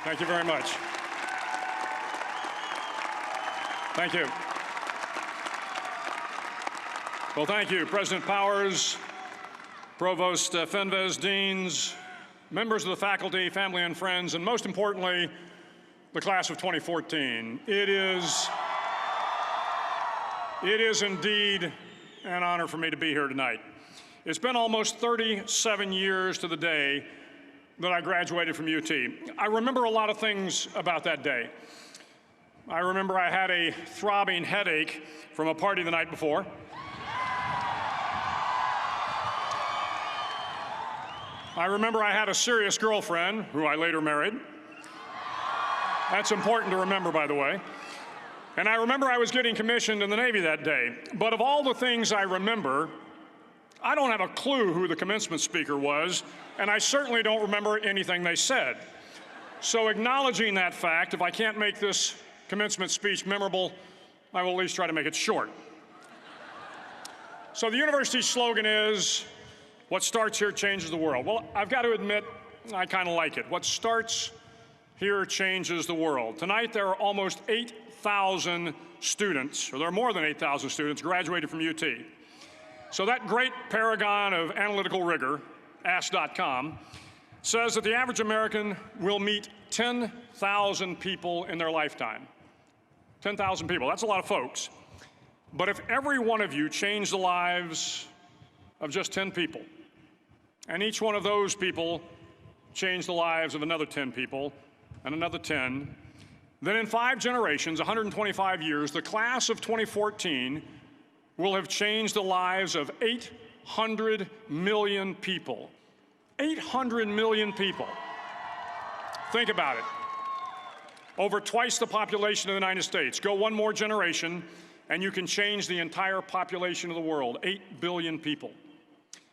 Thank you very much. Thank you. Well, thank you, President Powers, Provost Fenves, deans, members of the faculty, family and friends, and most importantly, the class of 2014. It is indeed an honor for me to be here tonight. It's been almost 37 years to the day that I graduated from UT. I remember a lot of things about that day. I remember I had a throbbing headache from a party the night before. I remember I had a serious girlfriend, who I later married. That's important to remember, by the way. And I remember I was getting commissioned in the Navy that day. But of all the things I remember, I don't have a clue who the commencement speaker was, and I certainly don't remember anything they said. So acknowledging that fact, if I can't make this commencement speech memorable, I will at least try to make it short. So the university's slogan is, "What starts here changes the world." Well, I've got to admit, I kind of like it. What starts here changes the world. Tonight, there are almost 8,000 students, or there are more than 8,000 students, graduated from UT. So that great paragon of analytical rigor, Ask.com, says that the average American will meet 10,000 people in their lifetime. 10,000 people, that's a lot of folks. But if every one of you changed the lives of just 10 people, and each one of those people changed the lives of another 10 people, and another 10, then in 5 generations, 125 years, the class of 2014 will have changed the lives of 800 million people. 800 million people. Think about it. Over twice the population of the United States. Go one more generation, and you can change the entire population of the world, 8 billion people.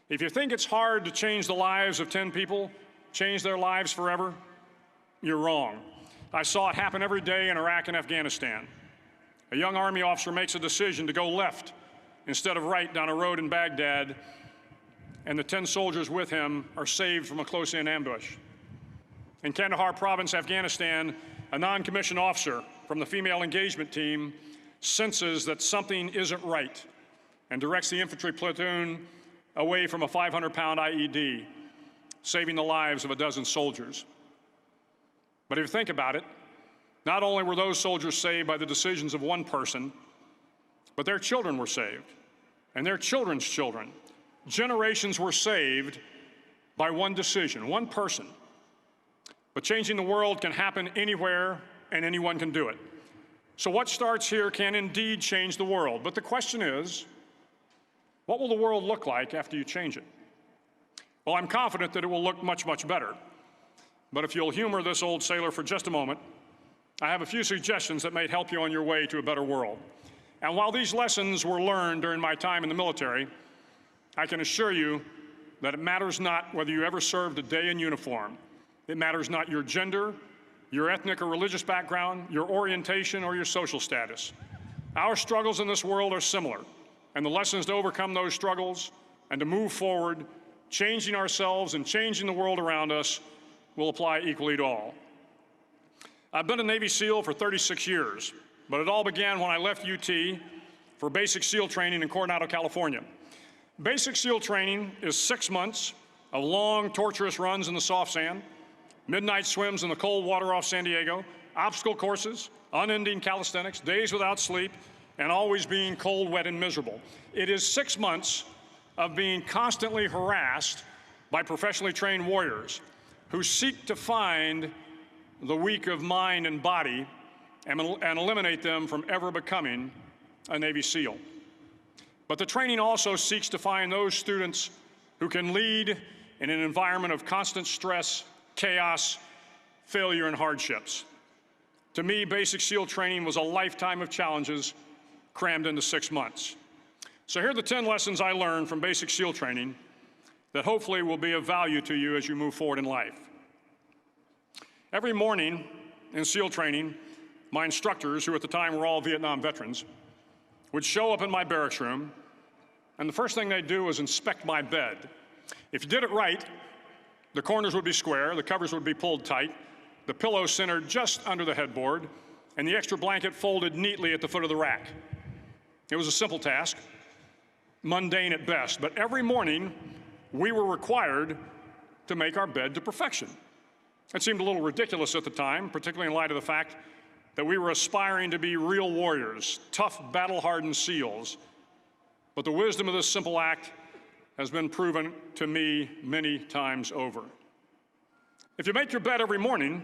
If you think it's hard to change the lives of 10 people, change their lives forever, you're wrong. I saw it happen every day in Iraq and Afghanistan. A young Army officer makes a decision to go left instead of right down a road in Baghdad, and the 10 soldiers with him are saved from a close-in ambush. In Kandahar province, Afghanistan, a non-commissioned officer from the female engagement team senses that something isn't right and directs the infantry platoon away from a 500-pound IED, saving the lives of a dozen soldiers. But if you think about it, not only were those soldiers saved by the decisions of one person, but their children were saved, and their children's children. Generations were saved by one decision, one person. But changing the world can happen anywhere, and anyone can do it. So what starts here can indeed change the world. But the question is, what will the world look like after you change it? Well, I'm confident that it will look much, much better. But if you'll humor this old sailor for just a moment, I have a few suggestions that may help you on your way to a better world. And while these lessons were learned during my time in the military, I can assure you that it matters not whether you ever served a day in uniform. It matters not your gender, your ethnic or religious background, your orientation, or your social status. Our struggles in this world are similar, and the lessons to overcome those struggles and to move forward, changing ourselves and changing the world around us, will apply equally to all. I've been a Navy SEAL for 36 years. But it all began when I left UT for basic SEAL training in Coronado, California. Basic SEAL training is 6 months of long, torturous runs in the soft sand, midnight swims in the cold water off San Diego, obstacle courses, unending calisthenics, days without sleep, and always being cold, wet, and miserable. It is 6 months of being constantly harassed by professionally trained warriors who seek to find the weak of mind and body and eliminate them from ever becoming a Navy SEAL. But the training also seeks to find those students who can lead in an environment of constant stress, chaos, failure, and hardships. To me, basic SEAL training was a lifetime of challenges crammed into 6 months. So here are the 10 lessons I learned from basic SEAL training that hopefully will be of value to you as you move forward in life. Every morning in SEAL training, my instructors, who at the time were all Vietnam veterans, would show up in my barracks room, and the first thing they'd do was inspect my bed. If you did it right, the corners would be square, the covers would be pulled tight, the pillow centered just under the headboard, and the extra blanket folded neatly at the foot of the rack. It was a simple task, mundane at best, but every morning we were required to make our bed to perfection. It seemed a little ridiculous at the time, particularly in light of the fact that we were aspiring to be real warriors, tough, battle-hardened SEALs. But the wisdom of this simple act has been proven to me many times over. If you make your bed every morning,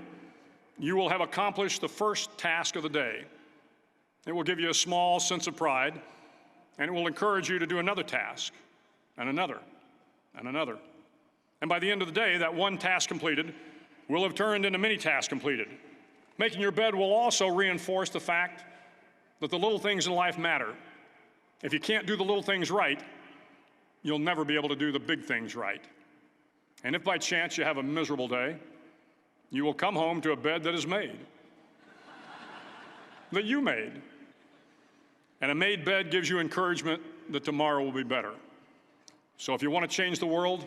you will have accomplished the first task of the day. It will give you a small sense of pride, and it will encourage you to do another task, and another, and another. And by the end of the day, that one task completed will have turned into many tasks completed. Making your bed will also reinforce the fact that the little things in life matter. If you can't do the little things right, you'll never be able to do the big things right. And if by chance you have a miserable day, you will come home to a bed that is made, that you made. And a made bed gives you encouragement that tomorrow will be better. So if you want to change the world,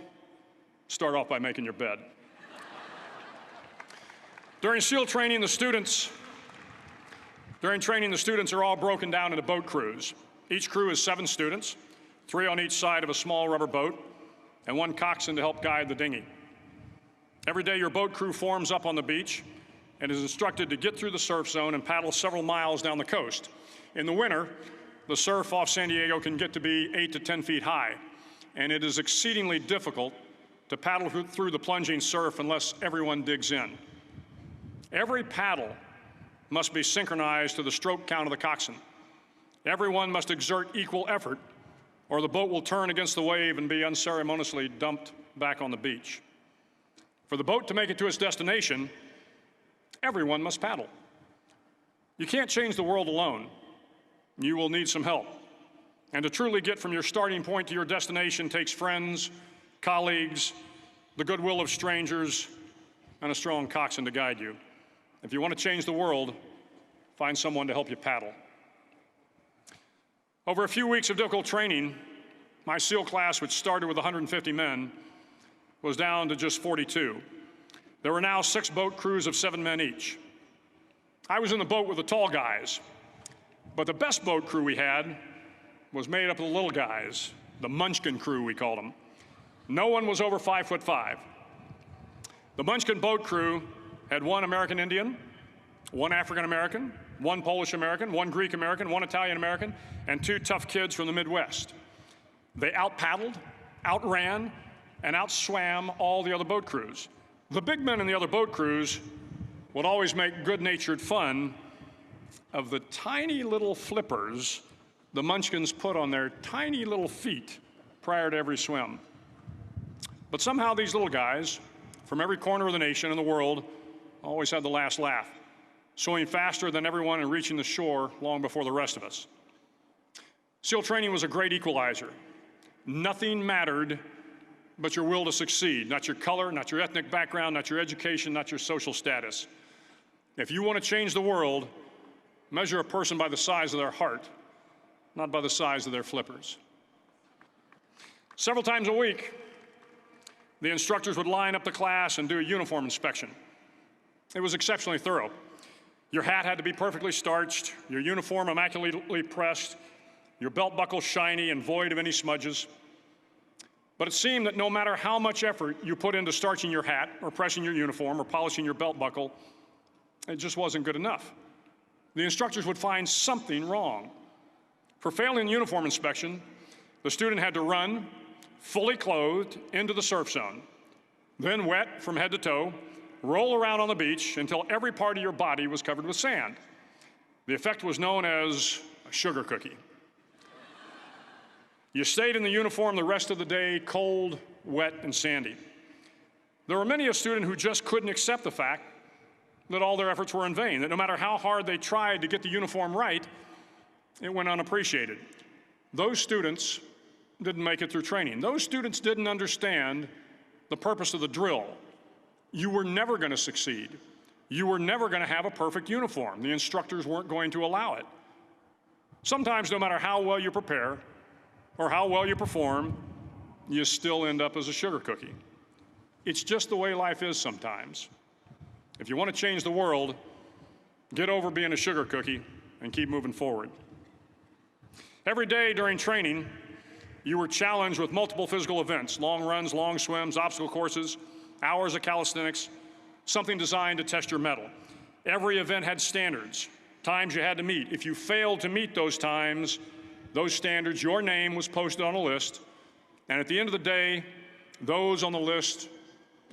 start off by making your bed. During training, the students are all broken down into boat crews. Each crew is 7 students, 3 on each side of a small rubber boat, and 1 coxswain to help guide the dinghy. Every day, your boat crew forms up on the beach and is instructed to get through the surf zone and paddle several miles down the coast. In the winter, the surf off San Diego can get to be 8 to 10 feet high, and it is exceedingly difficult to paddle through the plunging surf unless everyone digs in. Every paddle must be synchronized to the stroke count of the coxswain. Everyone must exert equal effort, or the boat will turn against the wave and be unceremoniously dumped back on the beach. For the boat to make it to its destination, everyone must paddle. You can't change the world alone. You will need some help. And to truly get from your starting point to your destination takes friends, colleagues, the goodwill of strangers, and a strong coxswain to guide you. If you want to change the world, find someone to help you paddle. Over a few weeks of difficult training, my SEAL class, which started with 150 men, was down to just 42. There were now 6 boat crews of 7 men each. I was in the boat with the tall guys, but the best boat crew we had was made up of the little guys, the Munchkin crew, we called them. No one was over 5'5". The Munchkin boat crew had 1 American Indian, 1 African American, 1 Polish American, 1 Greek American, 1 Italian American, and 2 tough kids from the Midwest. They out-paddled, outran, and outswam all the other boat crews. The big men in the other boat crews would always make good-natured fun of the tiny little flippers the Munchkins put on their tiny little feet prior to every swim. But somehow these little guys from every corner of the nation and the world always had the last laugh, swimming faster than everyone and reaching the shore long before the rest of us. SEAL training was a great equalizer. Nothing mattered but your will to succeed, not your color, not your ethnic background, not your education, not your social status. If you want to change the world, measure a person by the size of their heart, not by the size of their flippers. Several times a week, the instructors would line up the class and do a uniform inspection. It was exceptionally thorough. Your hat had to be perfectly starched, your uniform immaculately pressed, your belt buckle shiny and void of any smudges. But it seemed that no matter how much effort you put into starching your hat or pressing your uniform or polishing your belt buckle, it just wasn't good enough. The instructors would find something wrong. For failing the uniform inspection, the student had to run, fully clothed, into the surf zone, then wet from head to toe, roll around on the beach until every part of your body was covered with sand. The effect was known as a sugar cookie. You stayed in the uniform the rest of the day, cold, wet, and sandy. There were many a student who just couldn't accept the fact that all their efforts were in vain, that no matter how hard they tried to get the uniform right, it went unappreciated. Those students didn't make it through training. Those students didn't understand the purpose of the drill. You were never going to succeed. You were never going to have a perfect uniform. The instructors weren't going to allow it. Sometimes, no matter how well you prepare or how well you perform, you still end up as a sugar cookie. It's just the way life is sometimes. If you want to change the world, get over being a sugar cookie and keep moving forward. Every day during training, you were challenged with multiple physical events: long runs, long swims, obstacle courses, hours of calisthenics, something designed to test your mettle. Every event had standards, times you had to meet. If you failed to meet those times, those standards, your name was posted on a list, and at the end of the day, those on the list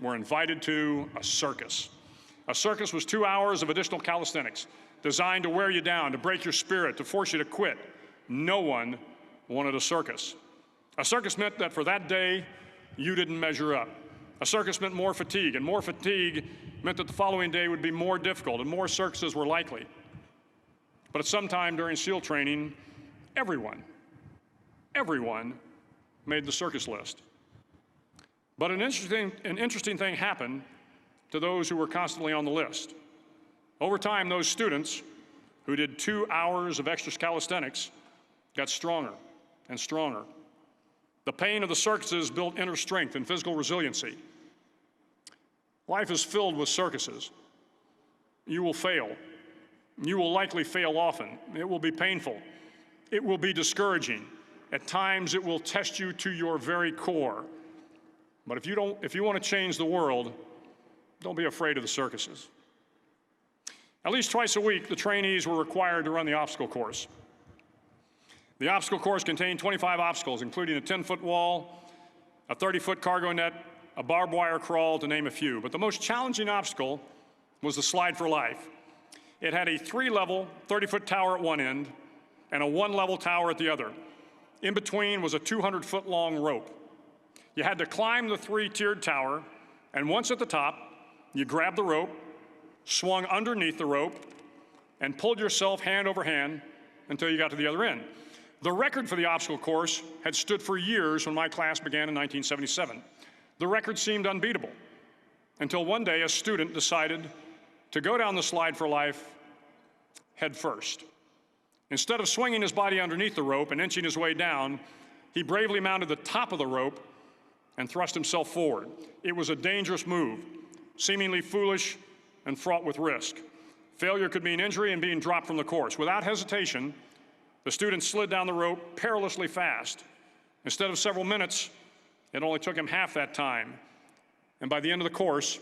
were invited to a circus. A circus was 2 hours of additional calisthenics, designed to wear you down, to break your spirit, to force you to quit. No one wanted a circus. A circus meant that for that day, you didn't measure up. A circus meant more fatigue, and more fatigue meant that the following day would be more difficult, and more circuses were likely. But at some time during SEAL training, everyone made the circus list. But an interesting thing happened to those who were constantly on the list. Over time, those students who did 2 hours of extra calisthenics got stronger and stronger. The pain of the circuses built inner strength and physical resiliency. Life is filled with circuses. You will fail. You will likely fail often. It will be painful. It will be discouraging. At times, it will test you to your very core. But if you want to change the world, don't be afraid of the circuses. At least twice a week, the trainees were required to run the obstacle course. The obstacle course contained 25 obstacles, including a 10-foot wall, a 30-foot cargo net, a barbed wire crawl, to name a few. But the most challenging obstacle was the slide for life. It had a 3-level, 30-foot tower at one end and a 1-level tower at the other. In between was a 200-foot-long rope. You had to climb the 3-tiered tower, and once at the top, you grabbed the rope, swung underneath the rope, and pulled yourself hand over hand until you got to the other end. The record for the obstacle course had stood for years when my class began in 1977. The record seemed unbeatable until one day a student decided to go down the slide for life head first. Instead of swinging his body underneath the rope and inching his way down, he bravely mounted the top of the rope and thrust himself forward. It was a dangerous move, seemingly foolish and fraught with risk. Failure could mean injury and being dropped from the course. Without hesitation, the student slid down the rope perilously fast. Instead of several minutes, it only took him half that time. And by the end of the course,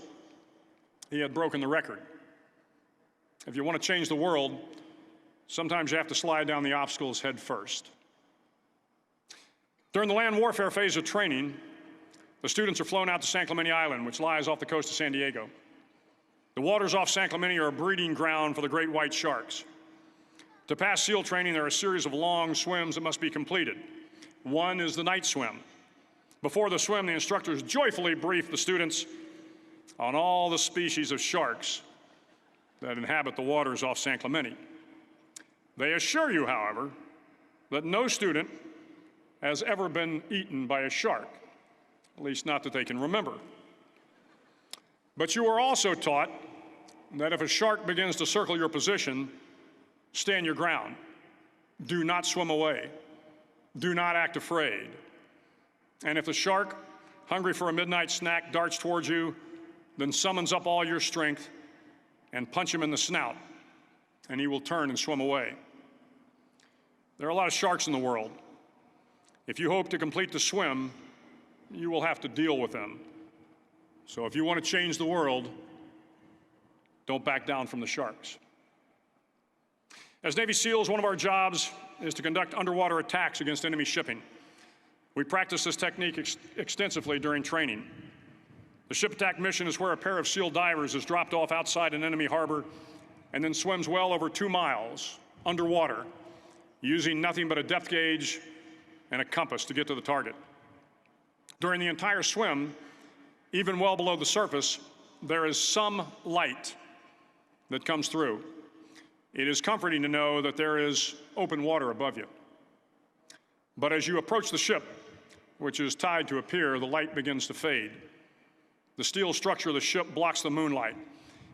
he had broken the record. If you want to change the world, sometimes you have to slide down the obstacles head first. During the land warfare phase of training, the students are flown out to San Clemente Island, which lies off the coast of San Diego. The waters off San Clemente are a breeding ground for the great white sharks. To pass SEAL training, there are a series of long swims that must be completed. One is the night swim. Before the swim, the instructors joyfully brief the students on all the species of sharks that inhabit the waters off San Clemente. They assure you, however, that no student has ever been eaten by a shark, at least not that they can remember. But you are also taught that if a shark begins to circle your position, stand your ground. Do not swim away. Do not act afraid. And if the shark, hungry for a midnight snack, darts towards you, then summons up all your strength and punch him in the snout, and he will turn and swim away. There are a lot of sharks in the world. If you hope to complete the swim, you will have to deal with them. So if you want to change the world, don't back down from the sharks. As Navy SEALs, one of our jobs is to conduct underwater attacks against enemy shipping. We practice this technique extensively during training. The ship attack mission is where a pair of SEAL divers is dropped off outside an enemy harbor and then swims well over 2 miles underwater, using nothing but a depth gauge and a compass to get to the target. During the entire swim, even well below the surface, there is some light that comes through. It is comforting to know that there is open water above you. But as you approach the ship, which is tied to a pier, the light begins to fade. The steel structure of the ship blocks the moonlight.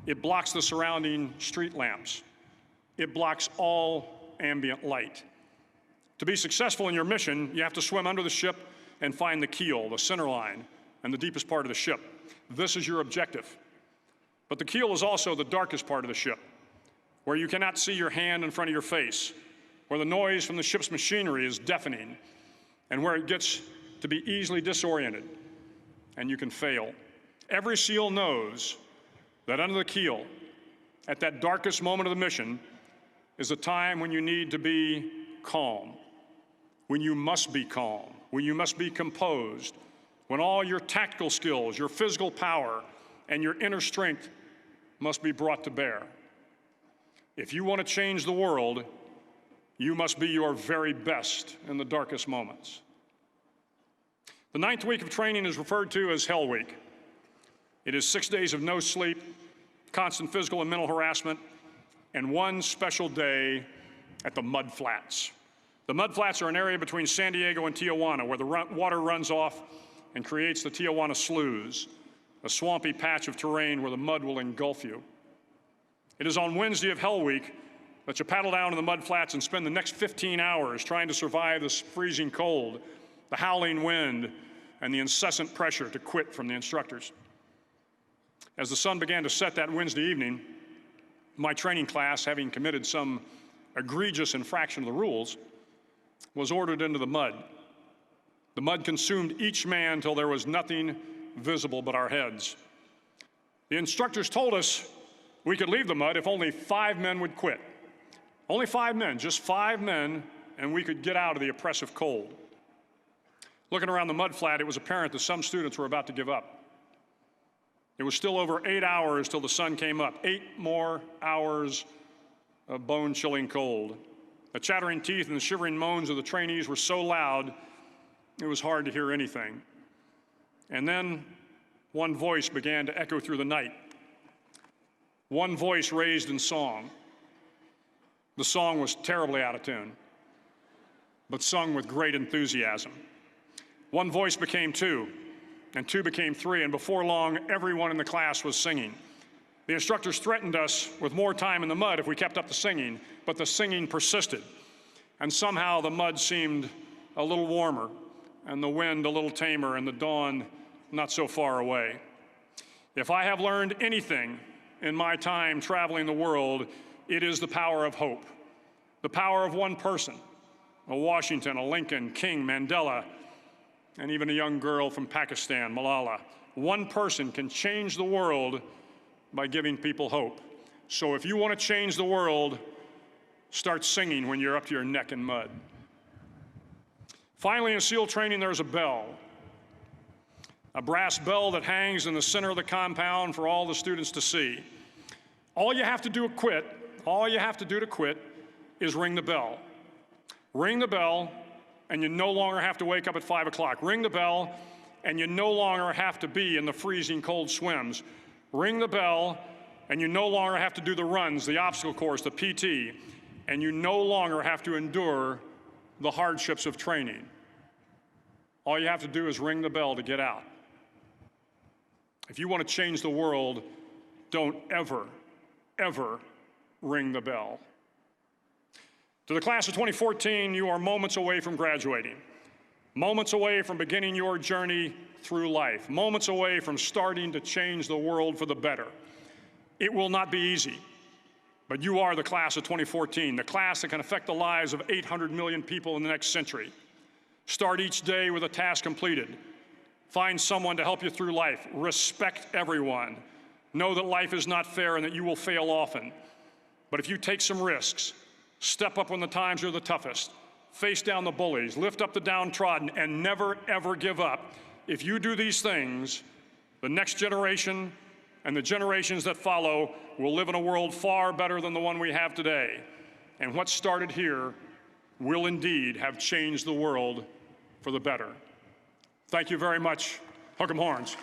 It blocks the surrounding street lamps. It blocks all ambient light. To be successful in your mission, you have to swim under the ship and find the keel, the center line, and the deepest part of the ship. This is your objective. But the keel is also the darkest part of the ship, where you cannot see your hand in front of your face, where the noise from the ship's machinery is deafening, and where it gets to be easily disoriented, and you can fail. Every SEAL knows that under the keel, at that darkest moment of the mission, is a time when you need to be calm, when you must be calm, when you must be composed, when all your tactical skills, your physical power, and your inner strength must be brought to bear. If you want to change the world, you must be your very best in the darkest moments. The 9th week of training is referred to as Hell Week. It is 6 days of no sleep, constant physical and mental harassment, and one special day at the Mud Flats. The Mud Flats are an area between San Diego and Tijuana where the water runs off and creates the Tijuana Sloughs, a swampy patch of terrain where the mud will engulf you. It is on Wednesday of Hell Week that you paddle down to the Mud Flats and spend the next 15 hours trying to survive this freezing cold, the howling wind, and the incessant pressure to quit from the instructors. As the sun began to set that Wednesday evening, my training class, having committed some egregious infraction of the rules, was ordered into the mud. The mud consumed each man till there was nothing visible but our heads. The instructors told us we could leave the mud if only 5 men would quit. Only 5 men, just 5 men, and we could get out of the oppressive cold. Looking around the mud flat, it was apparent that some students were about to give up. It was still over 8 hours till the sun came up. 8 more hours of bone-chilling cold. The chattering teeth and the shivering moans of the trainees were so loud, it was hard to hear anything. And then one voice began to echo through the night. One voice raised in song. The song was terribly out of tune, but sung with great enthusiasm. One voice became 2, and 2 became 3, and before long, everyone in the class was singing. The instructors threatened us with more time in the mud if we kept up the singing, but the singing persisted. And somehow the mud seemed a little warmer, and the wind a little tamer, and the dawn not so far away. If I have learned anything in my time traveling the world, it is the power of hope, the power of one person, a Washington, a Lincoln, King, Mandela, and even a young girl from Pakistan, Malala. One person can change the world by giving people hope. So if you want to change the world, start singing when you're up to your neck in mud. Finally, in SEAL training, there's a bell. A brass bell that hangs in the center of the compound for all the students to see. All you have to do to quit is ring the bell. Ring the bell, and you no longer have to wake up at 5 o'clock. Ring the bell, and you no longer have to be in the freezing cold swims. Ring the bell, and you no longer have to do the runs, the obstacle course, the PT, and you no longer have to endure the hardships of training. All you have to do is ring the bell to get out. If you want to change the world, don't ever, ever ring the bell. To the class of 2014, you are moments away from graduating, moments away from beginning your journey through life, moments away from starting to change the world for the better. It will not be easy, but you are the class of 2014, the class that can affect the lives of 800 million people in the next century. Start each day with a task completed. Find someone to help you through life. Respect everyone. Know that life is not fair and that you will fail often. But if you take some risks, step up when the times are the toughest, face down the bullies, lift up the downtrodden, and never, ever give up. If you do these things, the next generation and the generations that follow will live in a world far better than the one we have today. And what started here will indeed have changed the world for the better. Thank you very much. Hook 'em horns.